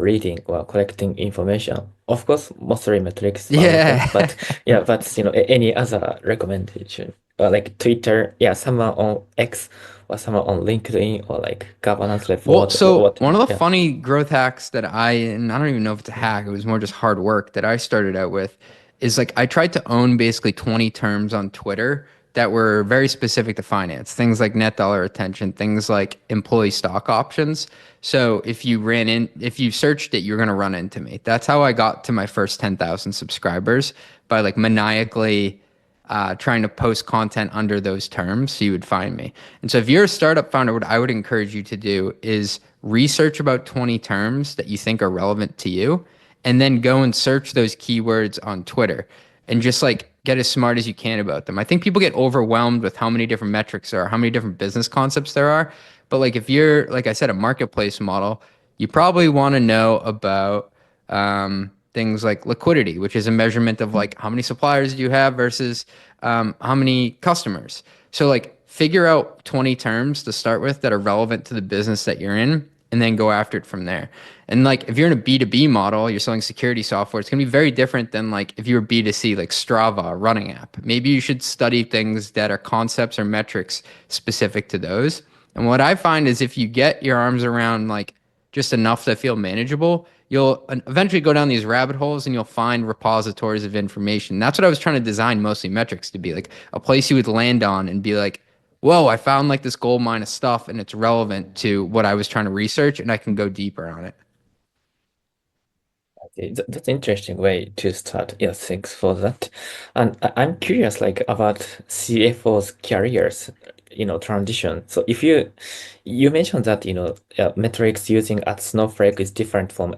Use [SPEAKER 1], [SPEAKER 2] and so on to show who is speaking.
[SPEAKER 1] reading or collecting information. Of course, mostly metrics one of them,
[SPEAKER 2] Yeah.
[SPEAKER 1] but yeah, but any other recommendation? Like Twitter, yeah, someone on X or someone on LinkedIn or like governance
[SPEAKER 2] Well,
[SPEAKER 1] report.
[SPEAKER 2] so one of the
[SPEAKER 1] Yeah.
[SPEAKER 2] funny growth hacks that and I don't even know if it's a hack, it was more just hard work that I started out with, is like I tried to own basically 20 terms on Twitter that were very specific to finance. Things like net dollar retention, things like employee stock options. So if you searched it, you're going to run into me. That's how I got to my first 10,000 subscribers, by like maniacally trying to post content under those terms, so you would find me. And so if you're a startup founder, what I would encourage you to do is research about 20 terms that you think are relevant to you, and then go and search those keywords on Twitter and just like get as smart as you can about them. I think people get overwhelmed with how many different metrics there are, how many different business concepts there are. But like if you're, like I said, a marketplace model, you probably want to know about things like liquidity, which is a measurement of like how many suppliers do you have versus how many customers. So like figure out 20 terms to start with that are relevant to the business that you're in, and then go after it from there. And like if you're in a B2B model, you're selling security software, it's going to be very different than like if you were B2C, like Strava, a running app. Maybe you should study things that are concepts or metrics specific to those. And what I find is if you get your arms around like just enough that feel manageable, you'll eventually go down these rabbit holes and you'll find repositories of information. That's what I was trying to design mostly metrics to be, like a place you would land on and be like, whoa, I found like this gold mine of stuff and it's relevant to what I was trying to research and I can go deeper on it.
[SPEAKER 1] Okay, that's interesting way to start. Yeah, thanks for that. And I'm curious, like about CFO's careers, transition. So if you mentioned that, metrics using at Snowflake is different from